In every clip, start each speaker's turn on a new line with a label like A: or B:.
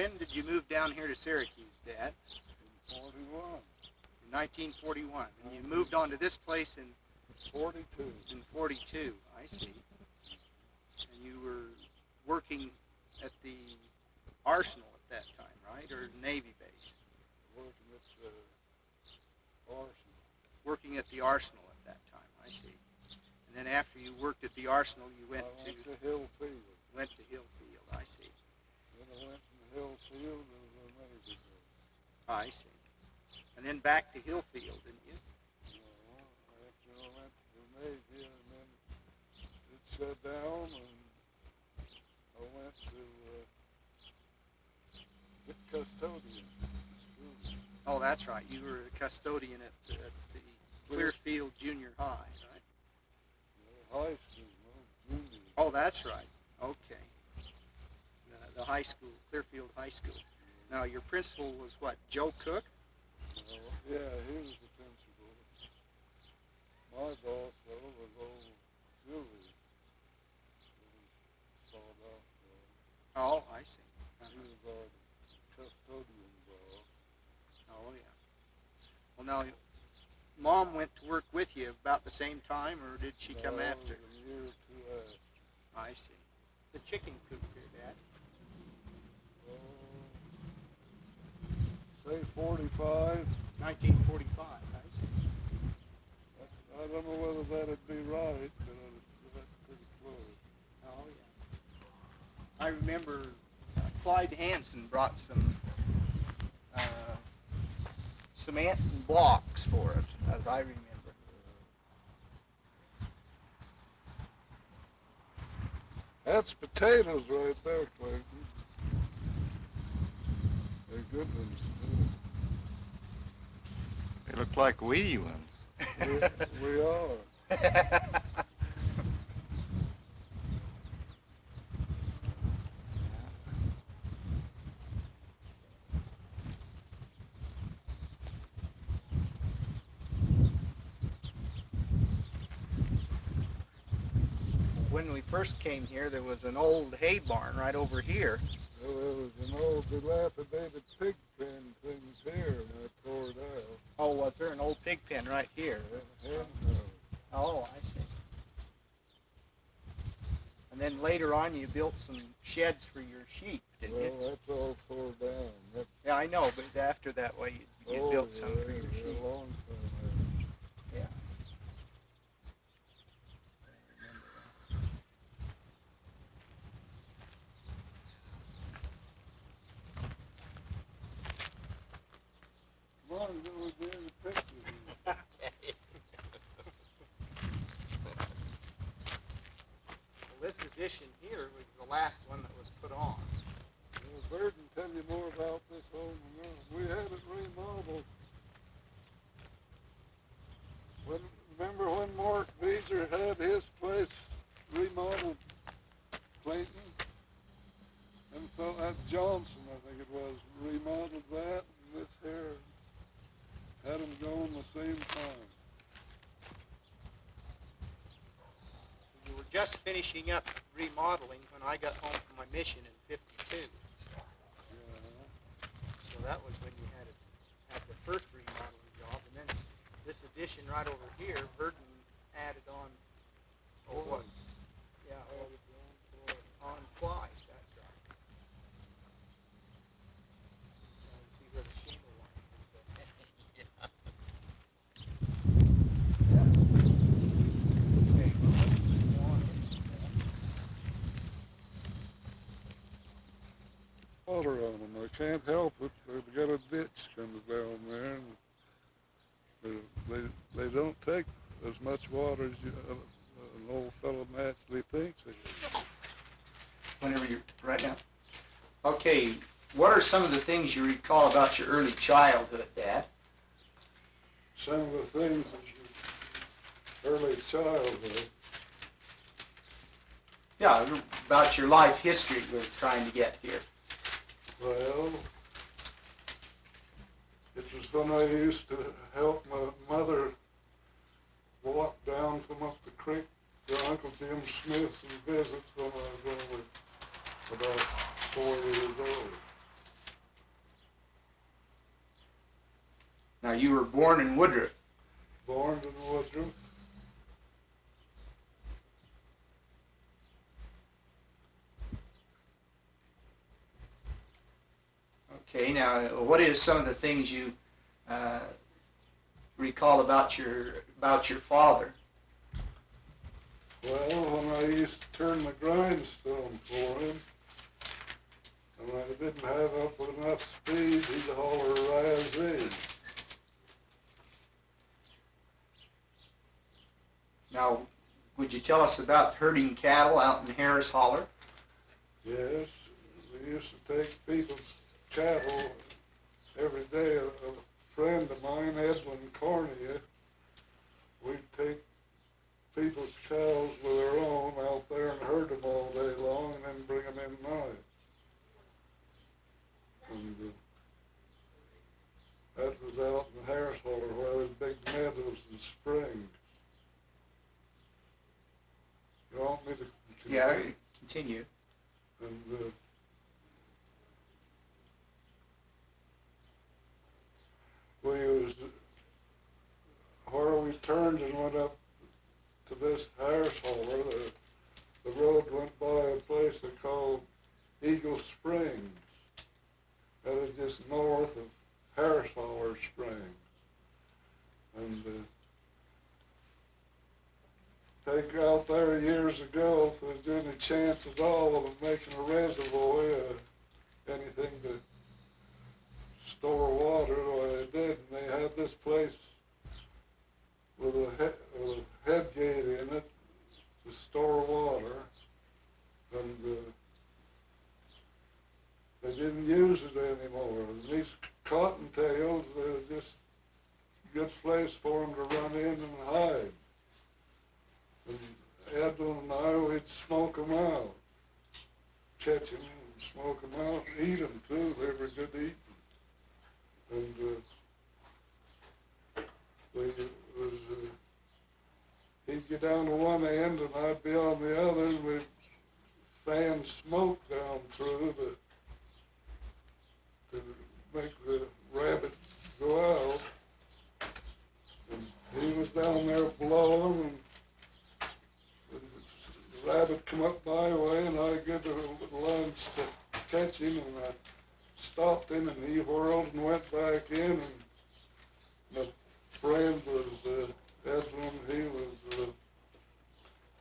A: when did you move down here to Syracuse, Dad?
B: In 41.
A: In 1941. And you moved on to this place in
B: 42.
A: In 42, I see. And you were working at the arsenal at that time, right? Or Navy base?
B: Working at the arsenal.
A: Working at the arsenal at that time, I see. And then after you worked at the arsenal, you went
B: to Hillfield.
A: Went to Hillfield, I see.
B: Then I went from Hillfield to the Navy base.
A: I see. And then back to Hillfield, didn't you?
B: After I went to the Navy, and then it shut down, and I went to get custodian.
A: Oh, that's right. You were a custodian at the Clearfield Junior High, right?
B: High school, no, junior.
A: Oh, that's right. Okay. The high school, Clearfield High School. Now, your principal was what, Joe Cook?
B: Yeah, he was the principal. My boss, though, was old Julie.
A: Oh, I see.
B: He was our custodian boss.
A: Oh, yeah. Well, now, Mom went to work with you about the same time, or did she come after?
B: A year or two after.
A: I see. The chicken coop here, Dad.
B: Say 45.
A: 1945, I see.
B: I don't know whether that'd be right, but that's pretty close.
A: Oh, yeah. I remember Clyde Hansen brought some cement and blocks for it, as I remember.
B: That's potatoes right there, Clayton. They're good ones.
C: They look like weedy ones.
B: We are.
A: When we first came here, there was an old hay barn right over here.
B: Well, there was an old dilapidated pig pen things here, and I tore it out.
A: Oh, was there an old pig pen right here? Oh, I see. And then later on, you built some sheds for your sheep, didn't you?
B: Well, that's all tore down.
A: Yeah, I know, but after that way, you built some for your sheep.
B: A long time.
A: Yeah.
B: Come on, we're doing the pictures.
A: Well, this edition here was the last one that was put on.
B: Well, Bird can tell you more about this home than us. We had it remodeled. Remember when Mark Beezer had his place remodeled, Clayton? And so Johnson, I think it was, remodeled that, and this here had them going the same time.
A: You were just finishing up remodeling when I got home from my mission in '52.
B: Yeah.
A: So that was when you had the first remodeling job, and then this addition right over here, Burton added on. Oh, what? Yeah, on twice. That's right. See where the shingle line is. Okay, well, let's just go on.
B: Water on them. I can't help it. They've got a ditch comes down there, and they don't take as much water as an old fellow naturally thinks they do.
A: Whenever you're right now. Okay, what are some of the things you recall about your early childhood, Dad?
B: Some of the things of your early childhood.
A: Yeah, about your life history we're trying to get here.
B: Well, it was when I used to help my mother walk down from up the creek to Uncle Jim Smith's and visits when I was only about 4 years old.
A: you were born in Woodruff.
B: Born in Woodruff.
A: Okay, now what is some of the things you recall about your father?
B: Well, when I used to turn the grindstone for him, and I didn't have up enough speed, he'd holler "Razzie."
A: Now, would you tell us about herding cattle out in Harris Holler?
B: Yes, we used to take people's cattle every day. A friend of mine, Edwin Cornea, we'd take people's cows with our own out there and herd them all day long and then bring them in night. And that was out in Harris Holler where there's big meadows and springs. You want me to continue?
A: Yeah, continue.
B: And we was where we turned and went up to this Harris Holler. The road went by a place they called Eagle Springs. That is just north of Harris Holler Springs. And take out there years ago, if there's any chance at all of them making a reservoir, anything to store water, well, they did, and they had this place with a head gate in it to store water, and they didn't use it anymore. And these cottontails, they were just a good place for them to run in and hide. And Edwin and I, we'd smoke them out, catch them and smoke them out, and eat them too. They were good eating. And he'd get down to one end and I'd be on the other, and we'd fan smoke down through to make the rabbit go out. And he was down there blowing, and the rabbit come up my way, and I give a little lunge to catch him, and I stopped him, and he whirled and went back in, and my friend was Edwin. He was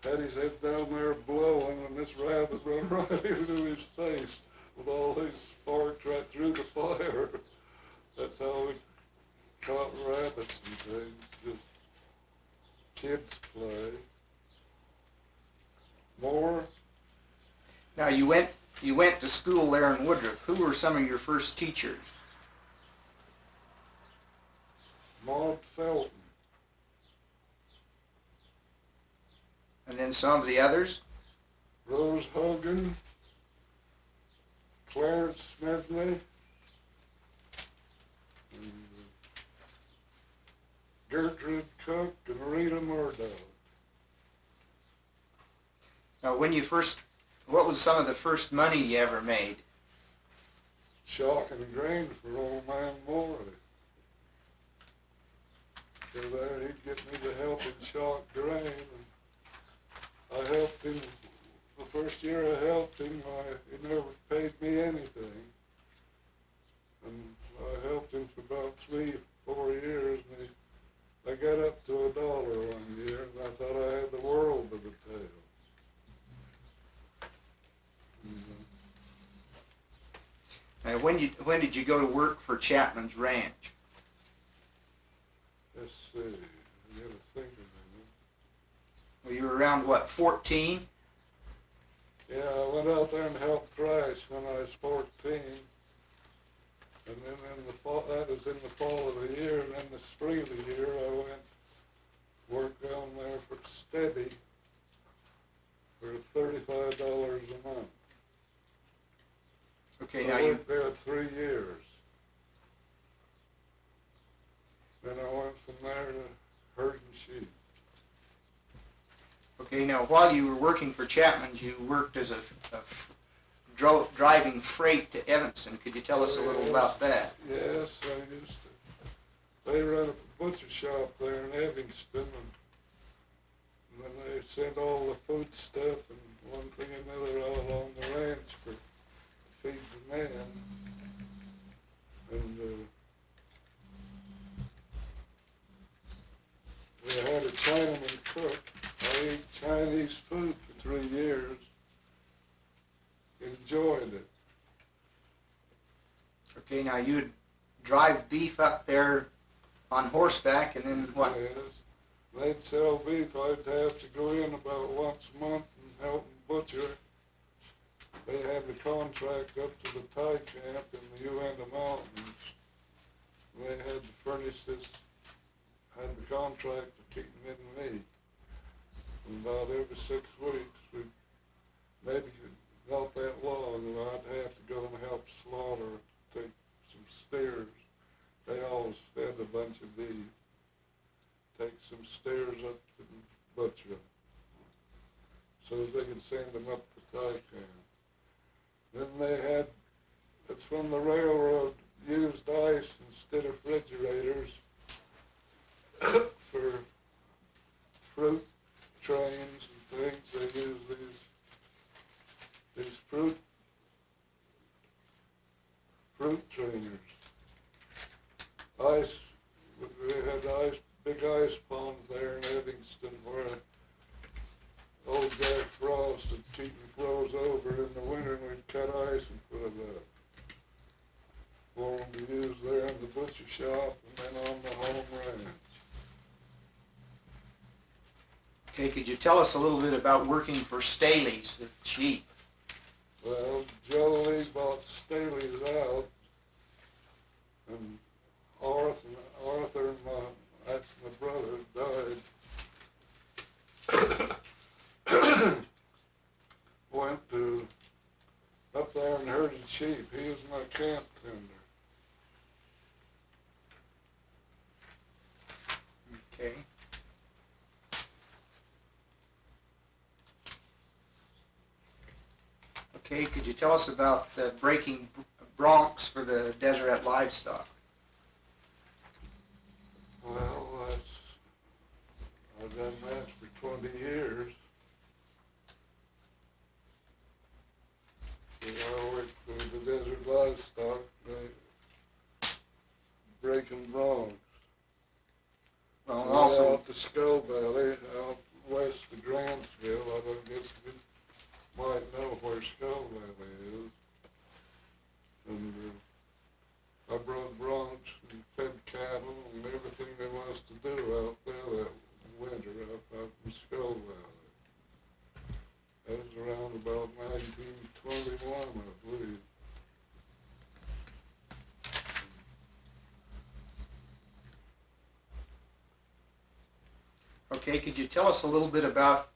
B: had his head down there blowing, and this rabbit run right into his face with all these sparks right through the fire. That's how we caught rabbits and things, just kids play. More?
A: Now, you went to school there in Woodruff. Who were some of your first teachers?
B: Maud Felton.
A: And then some of the others?
B: Rose Hogan, Clarence Smedley, and Gertrude Cook, and Rita Murdoch.
A: Now, what was some of the first money you ever made?
B: Shocking grain for old man Morley. So there he'd get me to help him shock grain, and I helped him. The first year I helped him, he never paid me anything. And I helped him for about 3-4 years, and I got up to $1 one year, and I thought I had the world by the tail.
A: Now, when did you go to work for Chapman's Ranch?
B: Let's see, I gotta think of it.
A: Well, you were around, what, 14?
B: Yeah, I went out there and helped Christ when I was 14. And then in the fall, that was in the fall of the year, and in the spring of the year, I went work down there for steady for $35 a month.
A: Okay,
B: I
A: now you
B: worked there 3 years. Then I went from there to herding sheep.
A: Okay, now while you were working for Chapman's, you worked as driving freight to Evanston. Could you tell us a little about that?
B: Yes, I used they run a butcher shop there in Evanston, and then they send all the food stuff and one thing and another all on the ranch for feed the men. And we had a Chinaman cook. I ate Chinese food for 3 years. Enjoyed it.
A: Okay, now you would drive beef up there on horseback, and then what?
B: Yes. They'd sell beef. I'd have to go in about once a month and help them butcher. They had the contract up to the Thai camp in the Uinta Mountains. They had to furnish this, had the contract to keep them in meat. And about every 6 weeks, we maybe not that long, and I'd have to go and help slaughter, take some steers. They always fed a bunch of beef. Take some steers up to the butcher them, so that they could send them up to Thai camp. Then they had, that's when the railroad used ice instead of refrigerators for fruit trains and things. They used these fruit trainers. Ice, we had big ice ponds there in Evanston where old Jack Frost had keep them froze over in the winter, and we'd cut ice and put it up for them to use there in the butcher shop and then on the home ranch.
A: Okay, could you tell us a little bit about working for Staley's, the sheep?
B: Well, Jolie bought Staley's out, and Arthur, that's my brother, died. Went to up there and herded sheep. He was my camp tender.
A: Okay. Okay, could you tell us about breaking broncs for the Deseret livestock?
B: Well, I've done that for 20 years. I worked for the Desert Livestock, breaking broncs.
A: Well,
B: Right
A: also,
B: out the Skull Valley, out west of Grantsville. I don't guess you might know where Skull Valley is. And I brought broncs and fed cattle and everything there was to do out there that winter up in Skull Valley. That was around about 1921, I believe.
A: okay, could you tell us a little bit about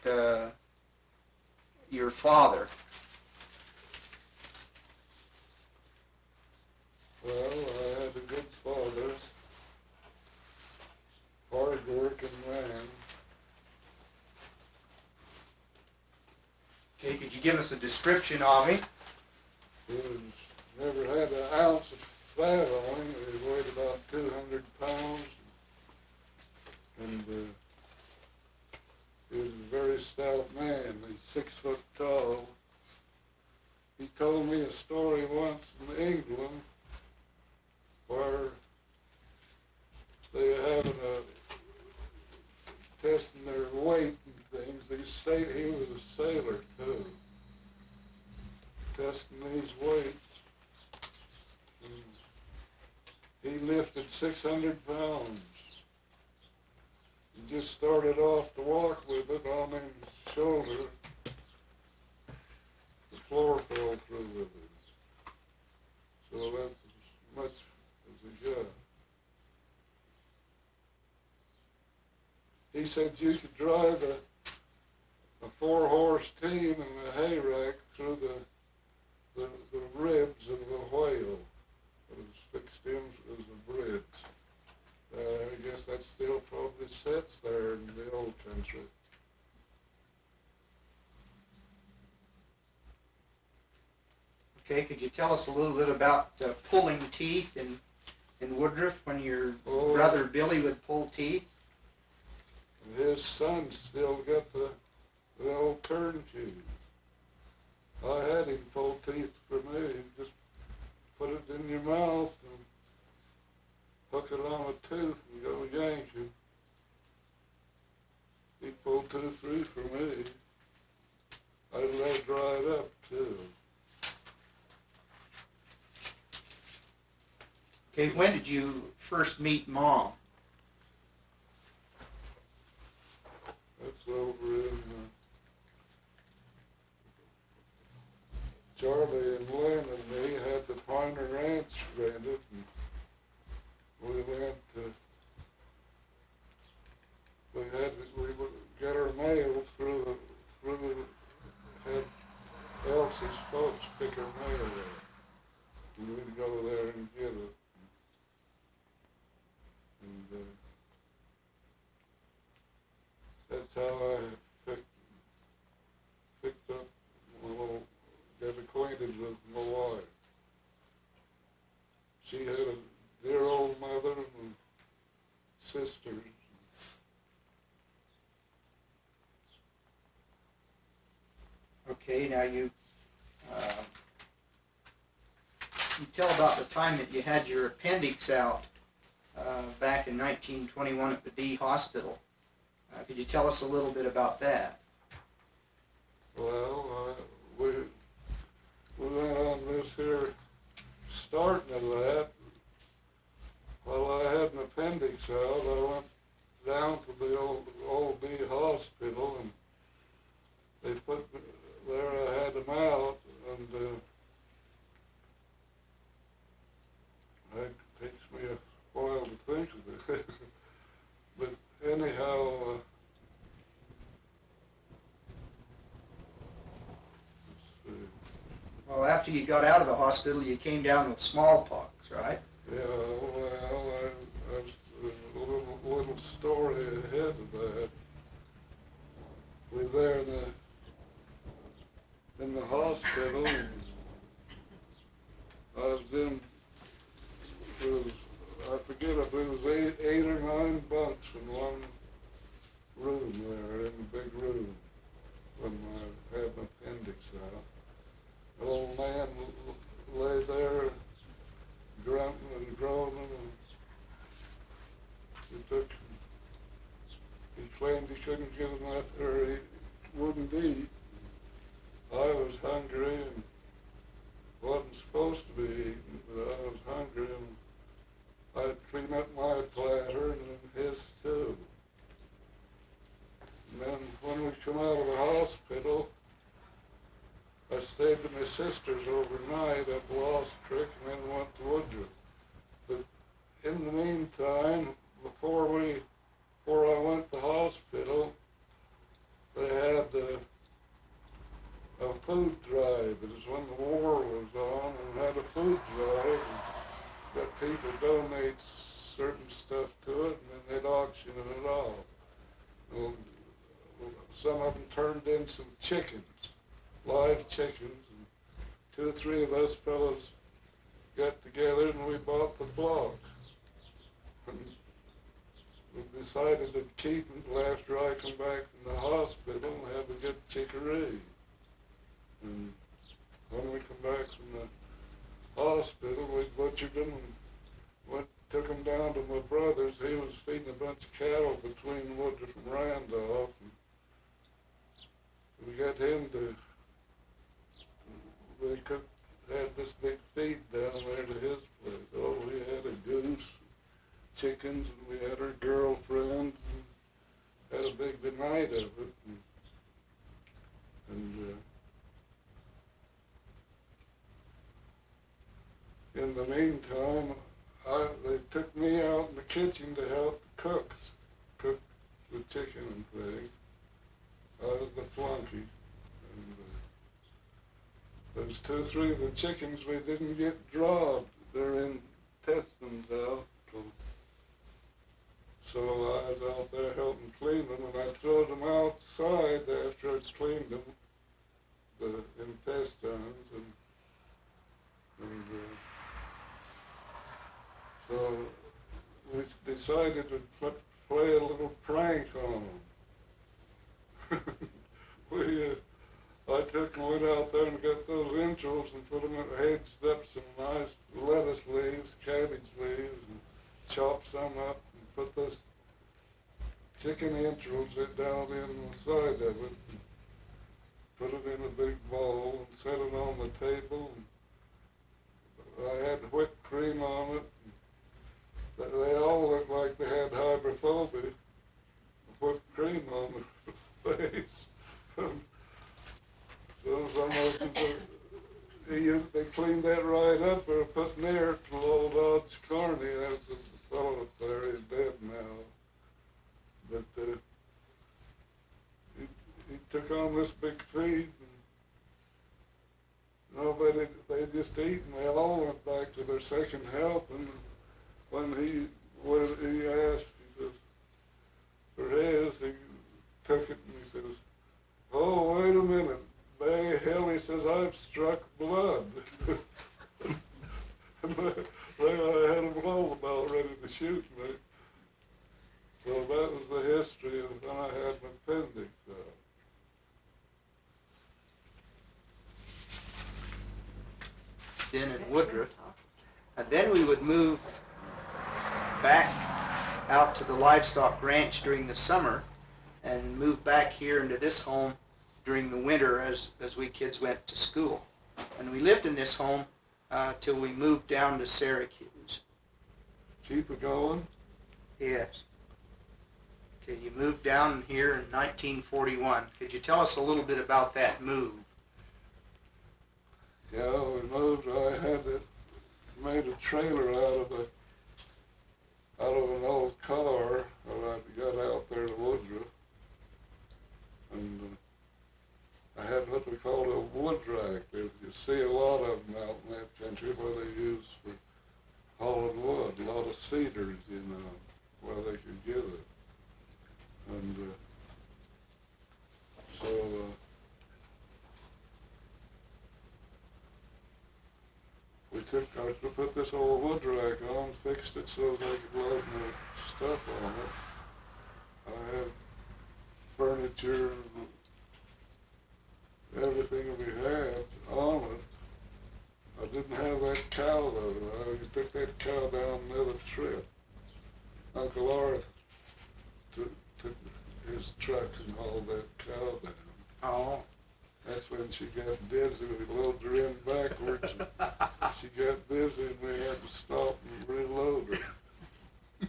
A: your father?
B: Well, I had a good father, hard-working man.
A: Okay, could you give us a description of him?
B: He never had an ounce of fat on him. He weighed about 200 pounds, and he was a very stout man. He's 6 foot tall. He told me a story once in England where they were having testing their weight and things. He was a sailor too, testing these weights. And he lifted 600 pounds. He just started off to walk with it on his shoulder. The floor fell through with it. So that's as much as he got. He said you could drive a 4-horse team and a hay rack through the ribs of a whale that was fixed in as a bridge. I guess that still probably sits there in the old country.
A: Okay, could you tell us a little bit about pulling teeth and in Woodruff when your
B: Oh.
A: brother Billy would pull teeth?
B: And his son still got the old turn shoes. I had him pull teeth for me. Just put it in your mouth and hook it on a tooth and go yank you. He pulled 2 or 3 for me. I let it dry it up too.
A: Okay, when did you first meet Mom?
B: That's over in Charlie and Lynn and me had the Piner Ranch rented, and we went to, we would get our mail through had Elsie's folks pick our mail there, and we'd go there and get it. And that's how I picked up got acquainted with my wife. She had a dear old mother and sisters.
A: Okay, now you tell about the time that you had your appendix out back in 1921 at the D Hospital. Could you tell us a little bit about that?
B: Well, we went on this here starting of that. While I had an appendix out, I went down to the old D Hospital, and they put me there. I had them out, and it takes me a while to think of it. But anyhow, let's see.
A: Well, after you got out of the hospital, you came down with smallpox, right?
B: Yeah, well, I was a little story ahead of that. We were there in the hospital, and I was in, I forget if it was eight or 9 bunks in one room there, in the big room, when I had my appendix out. The old man lay there, grunting and groaning, and he claimed he couldn't get enough, or he wouldn't eat. I was hungry and wasn't supposed to be eating, but I was hungry, and I'd clean up my platter and then his too. And then when we come out of the hospital, I stayed with my sisters overnight up Lost Creek and then went to Woodruff. But in the meantime, before I went to the hospital, they had a food drive. It was when the war was on, and had a food drive, and that people donate certain stuff to it, and then they'd auction it off. Well, some of them turned in some chickens, live chickens, and 2 or 3 of us fellows got together and we bought the block. And we decided to keep them till after I come back from the hospital and have a good chickery. And when we come back from the hospital, we butchered them and took them down to my brother's. He was feeding a bunch of cattle between Woodruff and Randolph. And we got him to, they had this big feed down there to his place. Oh, we had a goose, chickens, and we had our girlfriends, and had a big night of it. And in the meantime, they took me out in the kitchen to help the cooks cook the chicken and things. I was the flunky. And there's 2 or 3 of the chickens we didn't get dropped. Their intestines out. So I was out there helping clean them, and I threw them outside after I'd cleaned them, the intestines, and so decided to play a little prank on them. I took and went out there and got those entrails and put them in heads up some nice lettuce leaves, cabbage leaves, and chopped some up and put those chicken entrails down in the side of it. And put it in a big bowl and set it on the table. And I had whipped cream on it. They all looked like they had hydrophobia. Whipped cream on their face. So some of them, they cleaned that right up. They were putting there to old Dodge Carney. That's the fellow up there. He's dead now. But he took on this big feed. And nobody, they just eat, and they all went back to their second helping. When he asked, he says, for his, he took it and he says, oh, wait a minute. Hell, he says, I've struck blood. And they had them all about ready to shoot me. So that was the history of when I had my appendix out.
A: In Woodruff. And then we would move back out to the livestock ranch during the summer and move back here into this home during the winter as we kids went to school. And we lived in this home till we moved down to Syracuse.
B: Keep it going?
A: Yes. Okay, you moved down here in 1941. Could you tell us a little bit about that move?
B: Yeah, we moved. I had made a trailer out of an old car that I got out there to Woodruff, and I had what we called a wood rack. You see a lot of them out in that country where they use for hauling wood. A lot of cedars, you know, where they could get it, and so. I put this old wood rack on, fixed it so they could load my stuff on it. I had furniture, everything we had on it. I didn't have that cow though. I took that cow down another trip. Uncle Arthur took his truck and hauled that cow down.
A: Oh.
B: That's when she got dizzy. We loaded her in backwards. And she got dizzy and we had to stop and reload her.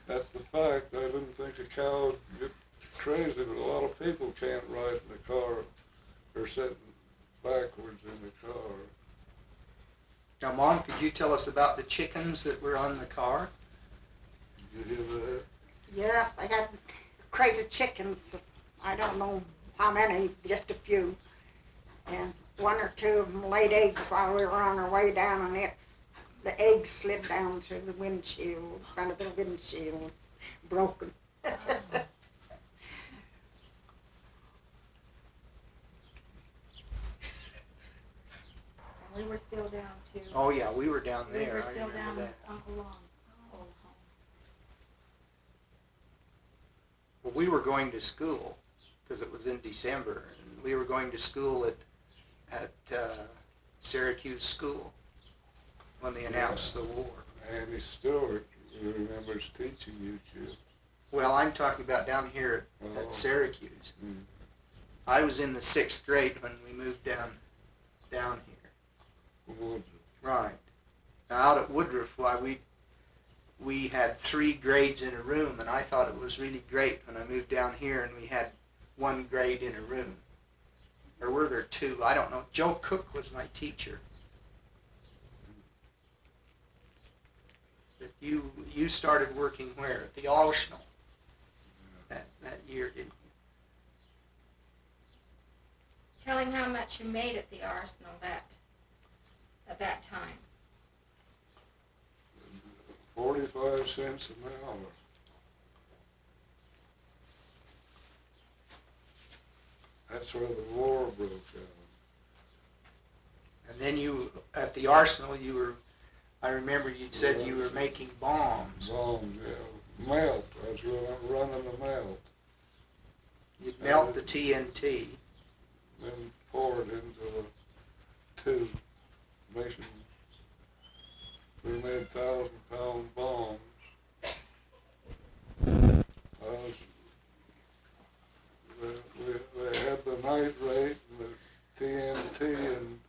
B: That's the fact. I didn't think a cow would get crazy, but a lot of people can't ride in a car or sitting backwards in the car.
A: Now, Mom, could you tell us about the chickens that were on the car?
B: Did you hear that?
D: Yes, they had crazy chickens. I don't know how many, just a few. And one or two of them laid eggs while we were on our way down, and the eggs slid down through the windshield, front of the windshield, broken.
E: We were still down too.
A: Oh yeah, we were down there.
E: We were
A: I
E: still
A: remember
E: down
A: that.
E: with Uncle Long's old home.
A: Well, we were going to school because it was in December, and we were going to school at Syracuse School when they announced the war.
B: Andy Stewart remembers teaching you kids.
A: Well, I'm talking about down here at Syracuse.
B: Mm.
A: I was in the 6th grade when we moved down here.
B: Woodruff.
A: Right. Now, out at Woodruff, why we had 3 grades in a room, and I thought it was really great when I moved down here and we had 1 grade in a room. Or were there 2? I don't know. Joe Cook was my teacher. But you started working where? At the Arsenal that year, didn't you?
E: Tell him how much you made at the Arsenal at that time.
B: 45 cents an hour. That's where the war broke out.
A: And then you, at the Arsenal, you were I remember you said you were making bombs.
B: Bombs, yeah. Melt. I was running the melt.
A: You'd melt the TNT.
B: Then pour it into a tube, making 1,000-pound bombs. They had the nitrate and the TNT in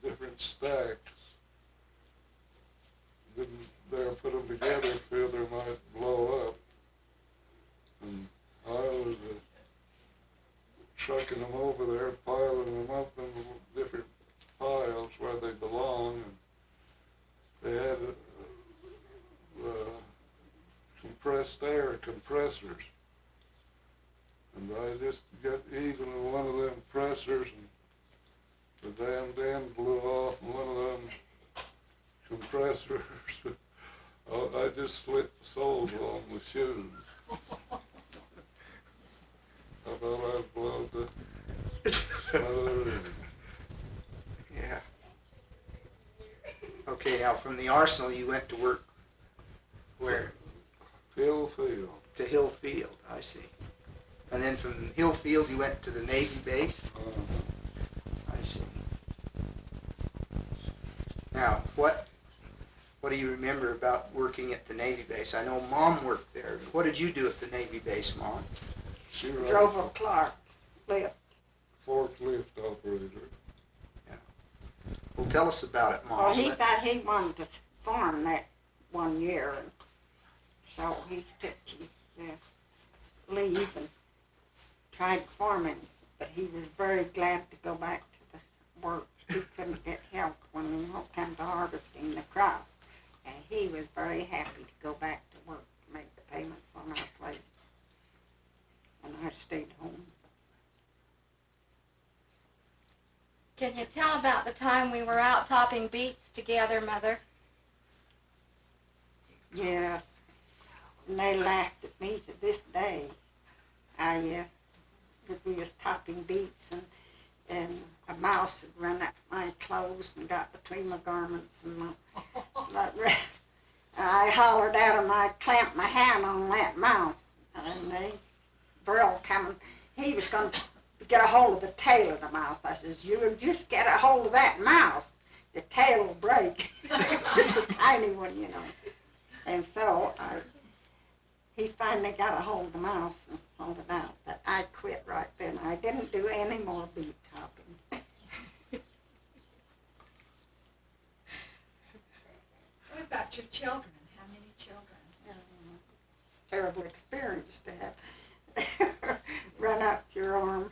B: different stacks. Didn't dare put them together, fear they might blow up. And I was trucking them over there, piling them up in different piles where they belong. And they had compressed air compressors. And I just got even with one of them pressers, and the damned end blew off, and one of them compressors, I just slit the soles on the shoes. I thought I'd blow the smother.
A: Yeah. Okay, now from the arsenal you went to work where?
B: Hill Field.
A: To Hill Field, I see. And then from Hill Field you went to the Navy base? I see. Now, what do you remember about working at the Navy base? I know Mom worked there. What did you do at the Navy base, Mom?
B: She
D: Drove a Clark lift.
B: forklift operator.
A: Well, tell us about it, Mom.
D: Well, he thought he wanted to farm that one year, and so he took his leave and tried farming, but he was very glad to go back to the work. He couldn't get help when it came to harvesting the crop, and he was very happy to go back to work to make the payments on our place. And I stayed home.
E: Can you tell about the time we were out topping beets together, Mother?
D: Yes, and they laughed at me to this day. We was topping beets, and a mouse had run up my clothes and got between my garments and my I hollered at him. I clamped my hand on that mouse, and Burl coming. He was going to get a hold of the tail of the mouse. I says, "You just get a hold of that mouse, the tail will break." Just a tiny one, you know. And so he finally got a hold of the mouse and pulled it out. But I quit right then. I didn't do any more beet topping.
E: What about your children? How many children?
D: Terrible experience to have run up your arm.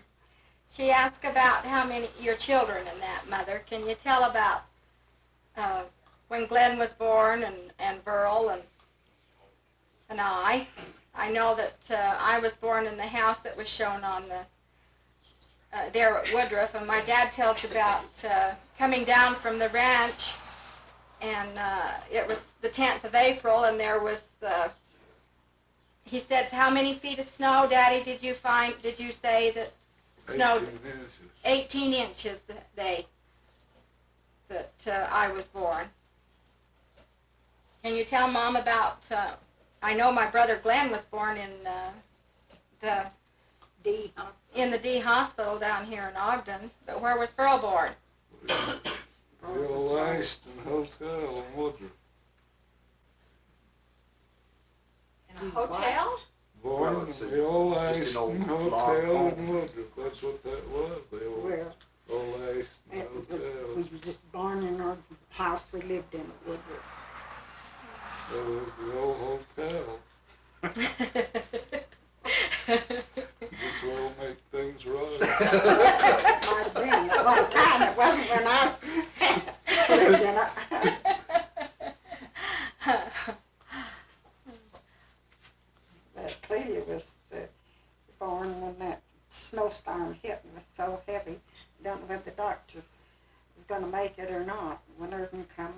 E: She asked about how many your children in that, Mother. Can you tell about when Glenn was born and Burl and I? I know that I was born in the house that was shown on the there at Woodruff, and my dad tells about coming down from the ranch, and it was the 10th of April, and there was he said, "How many feet of snow, Daddy, did you find? Did you say that snowed
B: 18 inches.
E: 18 inches the day that I was born?" Can you tell Mom about? I know my brother Glenn was born in the D hospital down here in Ogden, but where was Burl born?
B: The old Ashton Hotel in Woodruff.
E: In a hotel?
B: Born
A: Well,
B: in
A: it's
B: the old
A: just an
B: Ashton
A: old log
B: Hotel
A: home.
B: in Woodruff. That's what that was, the old,
D: Well,
B: old Ashton
D: it was,
B: Hotel.
D: we were just born in our house we lived in at Woodruff.
B: That was the old hotel. This will make things right.
D: Might have been at one time. It wasn't when I lived in it. But Clelia was born when that snowstorm hit and was so heavy. Don't know whether the doctor was going to make it or not. When Irvin come,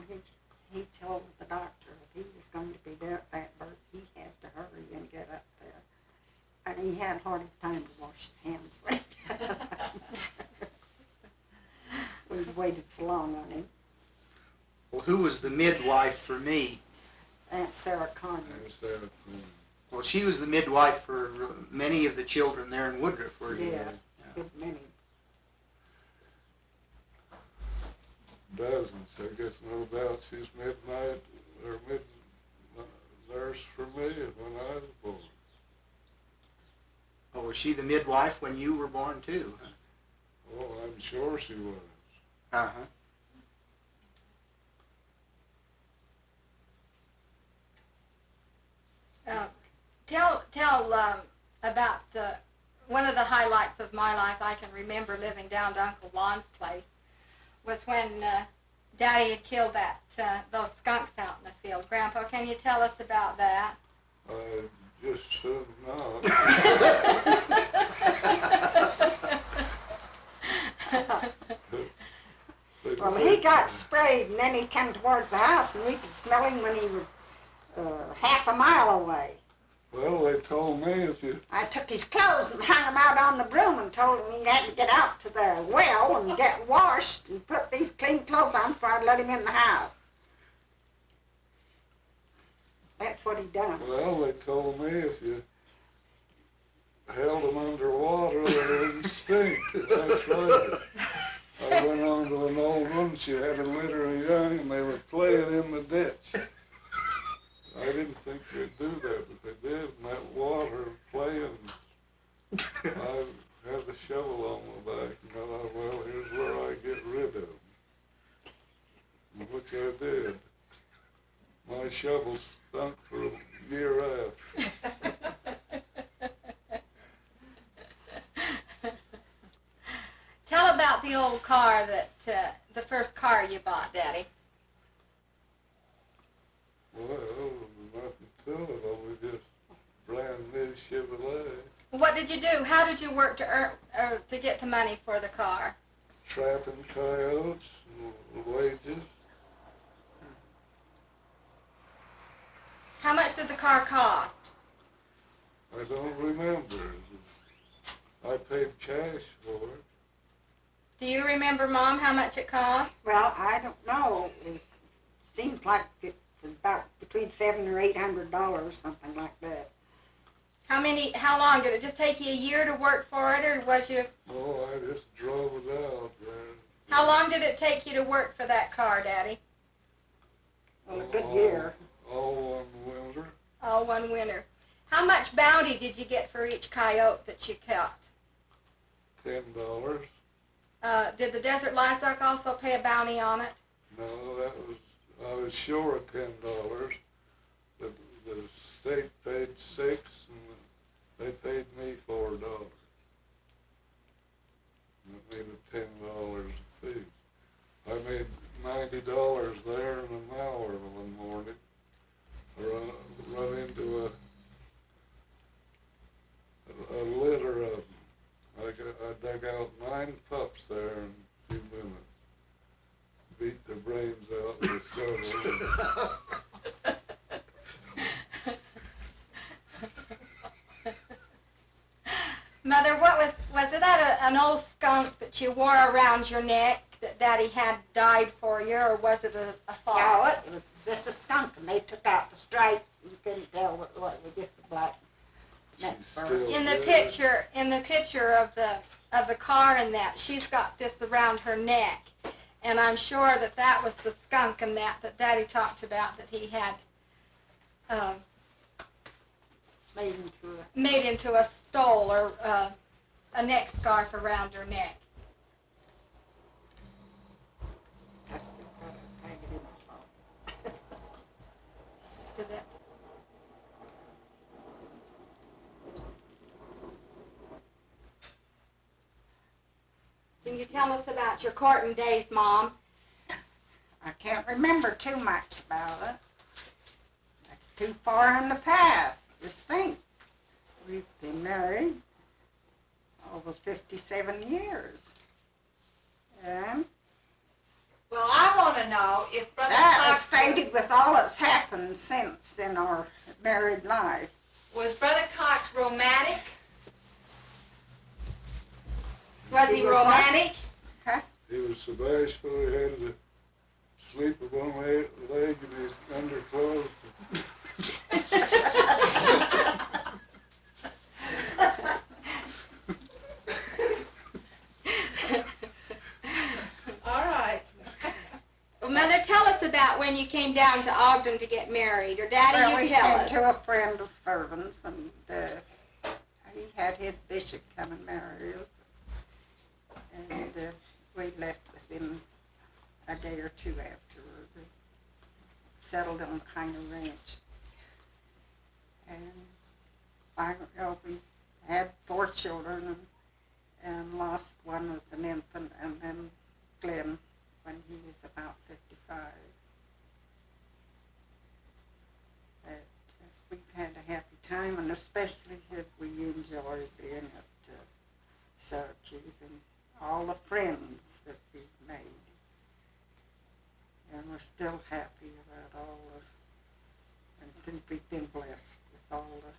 D: he told the doctor if he was going to be there at that birth, he had to hurry and get up there. And he had hardly time to wash his hands with. We waited so long on him.
A: Well, who was the midwife for me?
D: Aunt Sarah Conyers.
B: And Sarah Queen.
A: Well, she was the midwife for many of the children there in Woodruff, were you?
D: Yes, good many.
B: Dozens, I guess, no doubt. She's midnight or mid nurse for me when I was born.
A: Oh, was she the midwife when you were born too?
B: Oh, I'm sure she was.
A: Uh-huh.
E: Tell about one of the highlights of my life. I can remember living down to Uncle Lon's place was when Daddy had killed those skunks out in the field. Grandpa, can you tell us about that?
B: I just should not.
D: Well, he got sprayed, and then he came towards the house, and we could smell him when he was half a mile away.
B: Well, they told me if you...
D: I took his clothes and hung them out on the broom and told him he had to get out to the well and get washed and put these clean clothes on before I'd let him in the house. That's what he done.
B: Well, they told me if you held them underwater, they wouldn't stink. That's right. I went on to an old one. She had a litter of young, and they were playing in the ditch. I didn't think they'd do that, but they did. In that water, playing, I had the shovel on my back, and I thought, well, here's where I get rid of them. Which I did. My shovel stunk for a year after.
E: Tell about the old car the first car you bought, Daddy.
B: Well, nothing to it, only just brand new Chevrolet.
E: What did you do? How did you work to earn to get the money for the car?
B: Trapping coyotes, wages.
E: How much did the car cost?
B: I don't remember. I paid cash for it.
E: Do you remember, Mom, how much it cost?
D: Well, I don't know. It seems like it was about between $700 or $800, something like that.
E: How long did it just take you a year to work for it, or was you?
B: Oh, I just drove it out there.
E: How long did it take you to work for that car, Daddy?
D: Well, a good year.
B: All one winter.
E: All one winter. How much bounty did you get for each coyote that you caught?
B: $10.
E: Did the Desert Livestock also pay a bounty on it?
B: No, I was sure of $10. The state paid $6, and they paid me $4. That made it $10 a piece. I made $90 there in an hour one morning. I run into a litter of them. I dug out 9 pups there in a few minutes. Beat their brains out with a shovel.
E: Mother, was it an old skunk that you wore around your neck that Daddy had died for you, or was it a fox?
D: No, it was just a skunk, and they took out the stripes, and you couldn't tell what was just the black neck fur.
E: In the picture of the car and that, she's got this around her neck, and I'm sure that was the skunk and that Daddy talked about that he had made into a stole or a neck scarf around her neck.
D: I still got it hanging in my phone.
E: Did that? Can you tell us about your courting days, Mom?
D: I can't remember too much about it. That's too far in the past. Just think, we've been married over 57 years. And
F: Well, I want to know if Brother
D: that was
F: Cox
D: faded with all that's happened since in our married life.
F: was Brother Cox romantic?
E: Was he
D: He was
E: romantic?
B: He was so bashful, he had to sleep with one leg in his underclothes.
F: All right.
E: Well, Mother, tell us about when you came down to Ogden to get married, or Daddy,
D: Well,
E: you
D: we
E: tell
D: came
E: us.
D: to a friend of Irvin's, and he had his bishop come and marry us. And we left within a day or two afterward. We settled on Piner Ranch. And we had 4 children, and lost one as an infant, and then Glenn when he was about 55. But we've had a happy time, and especially have we enjoyed being at Syracuse and all the friends that we've made. And we're still happy about all and think we've been blessed with all the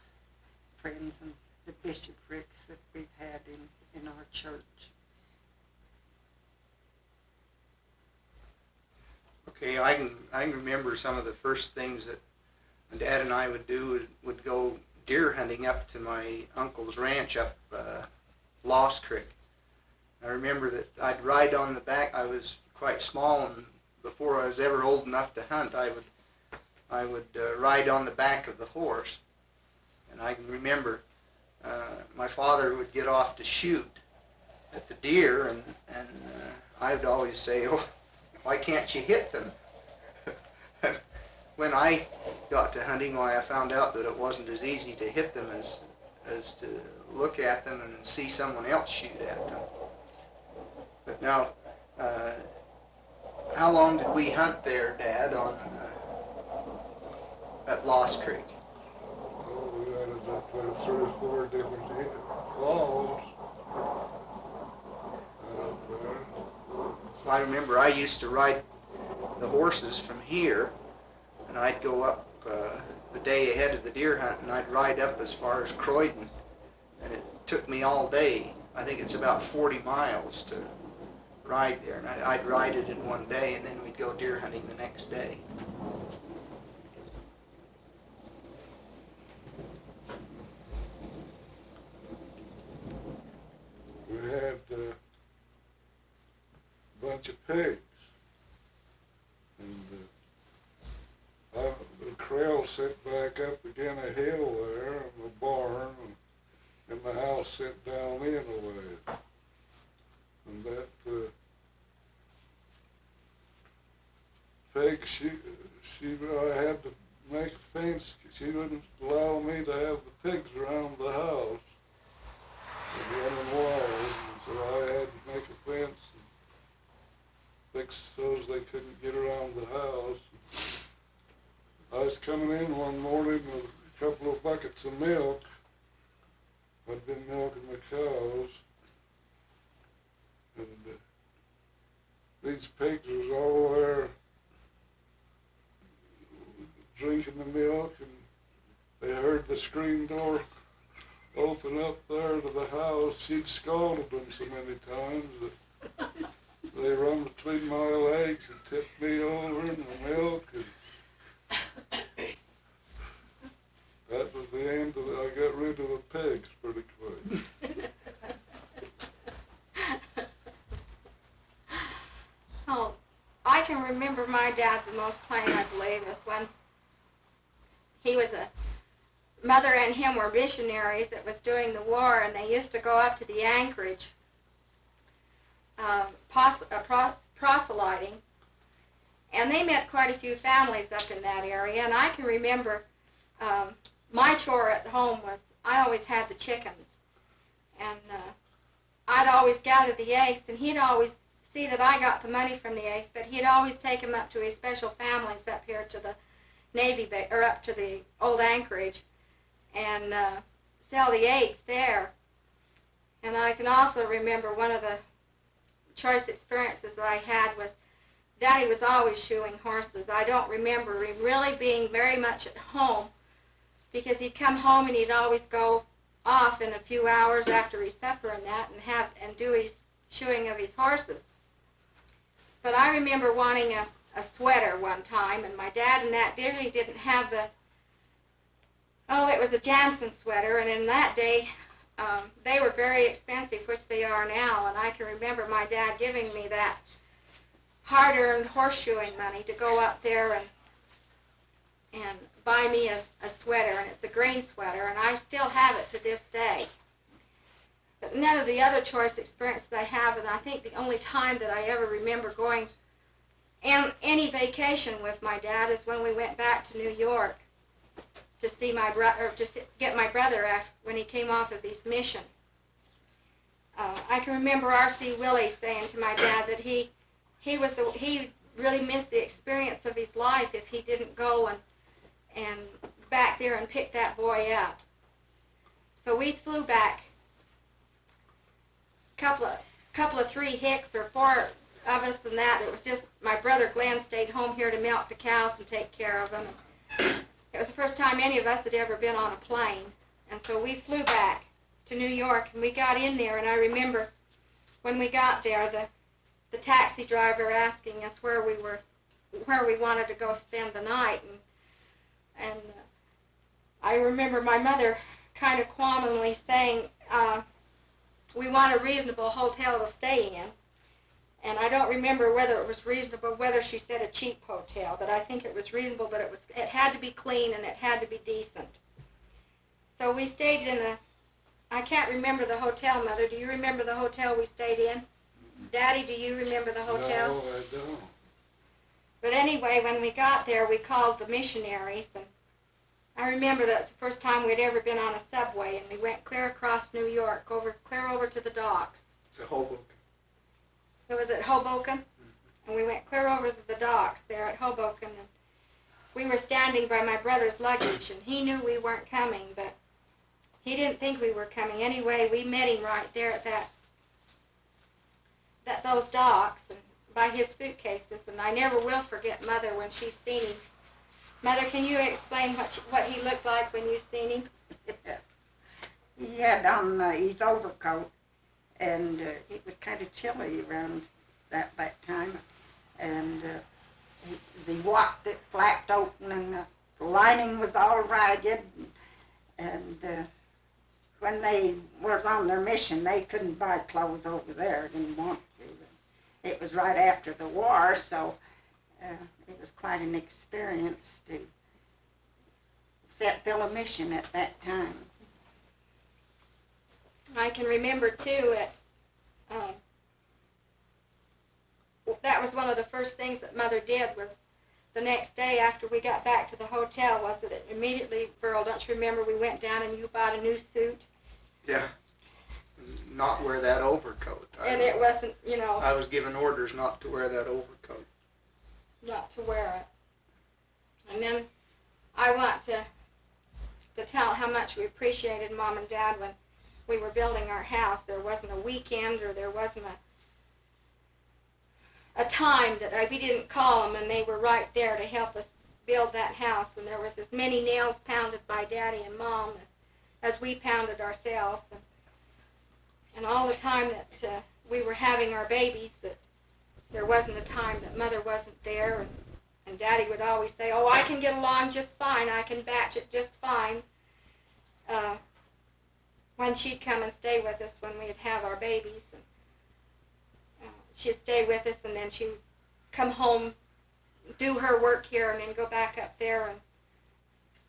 D: friends and the bishoprics that we've had in our church.
A: Okay, I can remember some of the first things that my Dad and I would do would go deer hunting up to my uncle's ranch up Lost Creek. I remember that I'd ride on the back. I was quite small, and before I was ever old enough to hunt, I would ride on the back of the horse. And I can remember my father would get off to shoot at the deer, and I would always say, "Oh, why can't you hit them?" When I got to hunting, I found out that it wasn't as easy to hit them as to look at them and see someone else shoot at them. But now, how long did we hunt there, Dad, on at Lost Creek?
B: Oh, we ended up with 3 or 4 different falls.
A: I remember I used to ride the horses from here, and I'd go up the day ahead of the deer hunt, and I'd ride up as far as Croydon, and it took me all day. I think it's about 40 miles to ride there, and I'd ride it in one day, and then we'd go deer hunting the next day.
B: We had a bunch of pigs, and the corral set back up again a hill there, and the barn, and the house set down in a way. And that pig, I had to make a fence. She wouldn't allow me to have the pigs around the house and running walls, and so I had to make a fence and fix so they couldn't get around the house. I was coming in one morning with a couple of buckets of milk. I'd been milking the cows, and these pigs was all there drinking the milk, and they heard the screen door open up there to the house. She'd scalded them so many times that they run between my legs and tipped me over in the milk, and that was the end of it. I got rid of the pigs pretty quick.
E: Oh, I can remember my dad the most plain, I believe, is when he was mother and him were missionaries that was doing the war, and they used to go up to the Anchorage proselyting, and they met quite a few families up in that area. And I can remember my chore at home was I always had the chickens, and I'd always gather the eggs, and he'd always see that I got the money from the eggs, but he'd always take them up to his special families up here to the Navy Bay, or up to the old Anchorage, and sell the eggs there. And I can also remember one of the choice experiences that I had was Daddy was always shoeing horses. I don't remember him really being very much at home, because he'd come home and he'd always go off in a few hours after his supper and that, and do his shoeing of his horses. But I remember wanting a sweater one time, and my dad and that really didn't have it was a Jansen sweater, and in that day, they were very expensive, which they are now, and I can remember my dad giving me that hard-earned horseshoeing money to go up there and buy me a sweater, and it's a green sweater, and I still have it to this day. But none of the other choice experiences I have, and I think the only time that I ever remember going any vacation with my dad is when we went back to New York to see my brother, or to get my brother when he came off of his mission. I can remember R.C. Willie saying to my dad that he really missed the experience of his life if he didn't go and back there and pick that boy up. So we flew back. Couple of 3 hicks or 4 of us and that. It was just my brother Glenn stayed home here to milk the cows and take care of them. It was the first time any of us had ever been on a plane, and so we flew back to New York, and we got in there, and I remember when we got there, the taxi driver asking us where we wanted to go spend the night, and I remember my mother kind of qualmingly saying, we want a reasonable hotel to stay in. And I don't remember whether it was reasonable, whether she said a cheap hotel, but I think it was reasonable, but it had to be clean and it had to be decent. So we stayed in I can't remember the hotel, Mother. Do you remember the hotel we stayed in? Daddy, do you remember the hotel?
B: No, I don't.
E: But anyway, when we got there, we called the missionaries, and I remember that's the first time we'd ever been on a subway, and we went clear across New York, clear over to the docks.
A: To Hoboken.
E: It was at Hoboken, and we went clear over to the docks there at Hoboken, and we were standing by my brother's luggage, and he knew we weren't coming, but he didn't think we were coming. Anyway, we met him right there at those docks, and by his suitcases, and I never will forget Mother when she's seen him. Mother, can you explain what he looked like when you seen him?
D: He had on his overcoat, and it was kind of chilly around that time. And as he walked, it flapped open, and the lining was all ragged. And when they were on their mission, they couldn't buy clothes over there, didn't want to. It was right after the war, so it was quite an experience to fill a mission at that time.
E: I can remember too that was one of the first things that Mother did was the next day after we got back to the hotel was that it immediately, Burl, don't you remember we went down and you bought a new suit?
A: Yeah. Not wear that overcoat.
E: And it wasn't,
A: I was given orders not to wear that overcoat.
E: Not to wear it. And then I want to tell how much we appreciated Mom and Dad when we were building our house. There wasn't a weekend or there wasn't a time that we didn't call them, and they were right there to help us build that house. And there was as many nails pounded by Daddy and Mom as we pounded ourselves. And all the time that we were having our babies, that there wasn't a time that Mother wasn't there, and Daddy would always say, oh, I can get along just fine, I can batch it just fine, when she'd come and stay with us when we'd have our babies. And she'd stay with us, and then she'd come home, do her work here, and then go back up there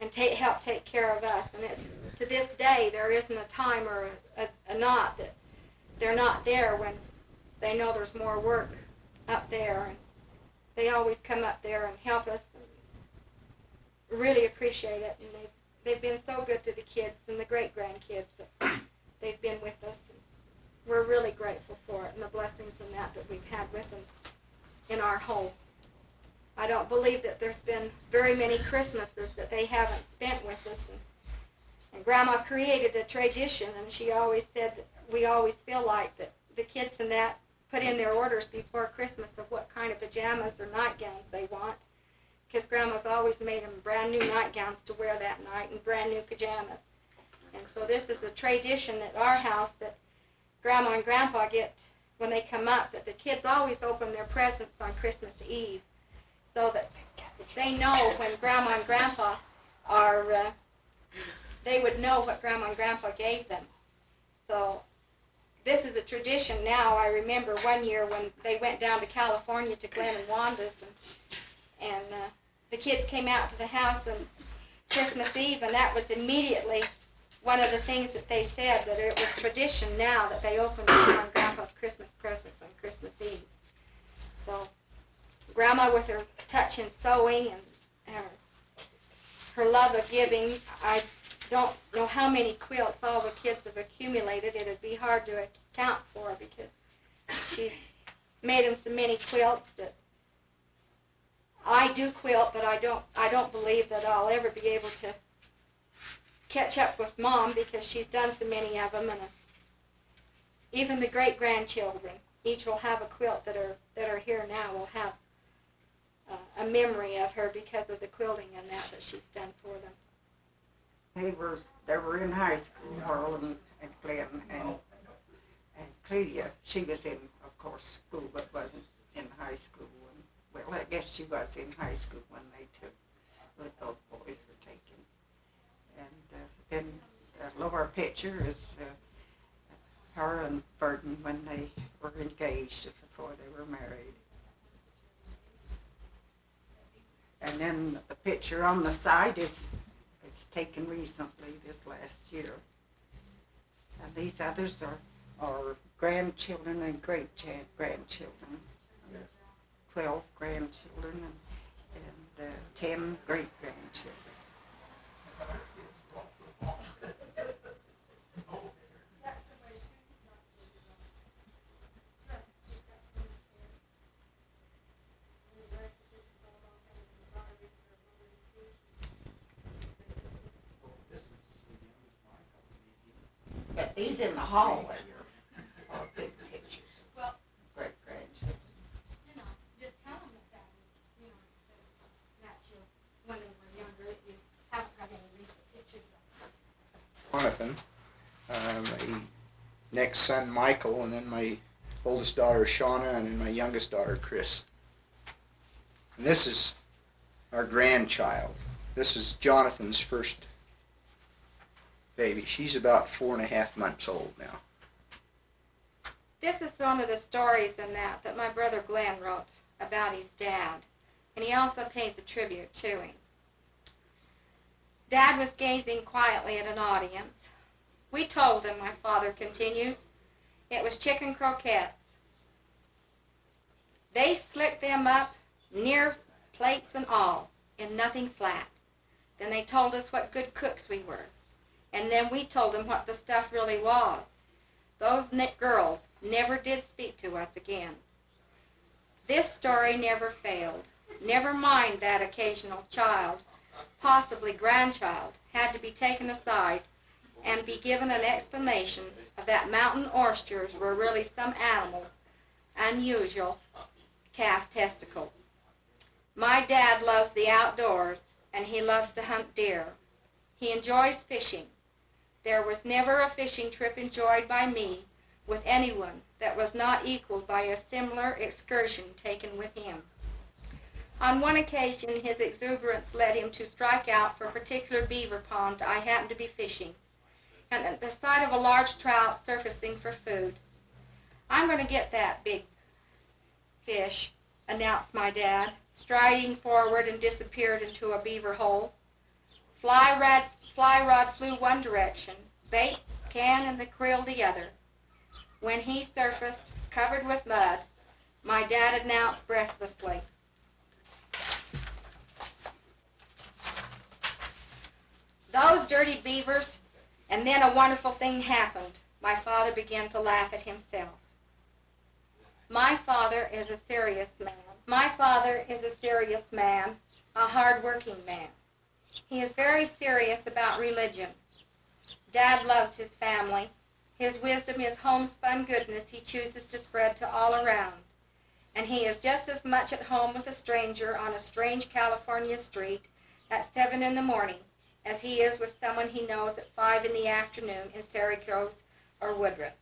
E: and help take care of us. And it's to this day, there isn't a time or a knot that they're not there when they know there's more work up there, and they always come up there and help us and really appreciate it. And they've been so good to the kids and the great-grandkids that they've been with us, and we're really grateful for it and the blessings and that we've had with them in our home. I don't believe that there's been very many Christmases that they haven't spent with us, and Grandma created a tradition, and she always said that we always feel like that the kids and that put in their orders before Christmas of what kind of pajamas or nightgowns they want, because Grandma's always made them brand new nightgowns to wear that night and brand new pajamas. And so this is a tradition at our house that Grandma and Grandpa get when they come up, that the kids always open their presents on Christmas Eve. so that they know when Grandma and Grandpa are, they would know what Grandma and Grandpa gave them. So this is a tradition now. I remember one year when they went down to California to Glenn and Wanda's, and the kids came out to the house on Christmas Eve, and that was immediately one of the things that they said, that it was tradition now that they opened Grandma and Grandpa's Christmas presents on Christmas Eve. So Grandma, with her touch in sewing and her love of giving, I don't know how many quilts all the kids have accumulated. It'd be hard to account for because she's made them so many quilts that I do quilt, but I don't believe that I'll ever be able to catch up with Mom because she's done so many of them, and even the great-grandchildren each will have a quilt that are here now will have a memory of her because of the quilting and that she's done for them.
D: They were in high school, Earl and Glenn and Clelia. She was in, of course, school, but wasn't in high school. And, well, I guess she was in high school when those boys were taken. And the lower picture is her and Burton when they were engaged before they were married. And then the picture on the side is taken recently, this last year. And these others are grandchildren and great-grandchildren. 12 grandchildren and 10 great-grandchildren. But these in the hallway are big pictures of great-grandchildren.
E: Just tell them that that's your, when they were younger, that you haven't got any recent pictures of them.
A: Jonathan, my next son Michael, and then my oldest daughter Shauna, and then my youngest daughter Chris. And this is our grandchild. This is Jonathan's first baby. She's about 4.5 months old now.
E: This is one of the stories in that my brother Glenn wrote about his dad, and he also pays a tribute to him. Dad was gazing quietly at an audience. We told him, my father continues, it was chicken croquettes. They slicked them up, near plates and all, in nothing flat. Then they told us what good cooks we were. And then we told them what the stuff really was. Those girls never did speak to us again. This story never failed. Never mind that occasional child, possibly grandchild, had to be taken aside and be given an explanation of that mountain oysters were really some animals' unusual calf testicles. My dad loves the outdoors, and he loves to hunt deer. He enjoys fishing. There was never a fishing trip enjoyed by me with anyone that was not equaled by a similar excursion taken with him. On one occasion, his exuberance led him to strike out for a particular beaver pond I happened to be fishing, and at the sight of a large trout surfacing for food. I'm going to get that big fish, announced my dad, striding forward and disappeared into a beaver hole. Fly rod flew one direction, bait, can, and the creel the other. When he surfaced, covered with mud, my dad announced breathlessly, "Those dirty beavers," and then a wonderful thing happened. My father began to laugh at himself. My father is a serious man. My father is a serious man, a hard-working man. He is very serious about religion. Dad loves his family. His wisdom is homespun goodness he chooses to spread to all around. And he is just as much at home with a stranger on a strange California street at 7 in the morning as he is with someone he knows at 5 in the afternoon in Syracuse or Woodruff.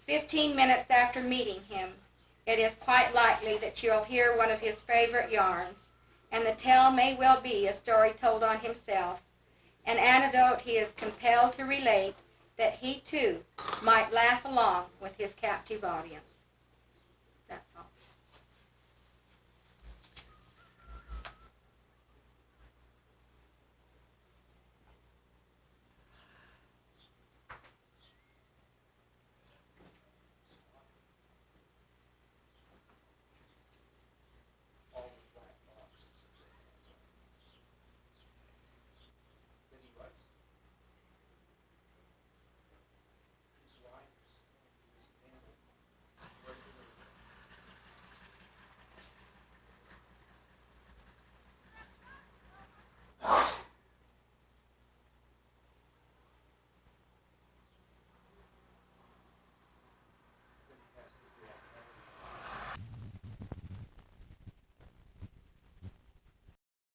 E: 15 minutes after meeting him, it is quite likely that you'll hear one of his favorite yarns, and the tale may well be a story told on himself, an anecdote he is compelled to relate, that he too might laugh along with his captive audience.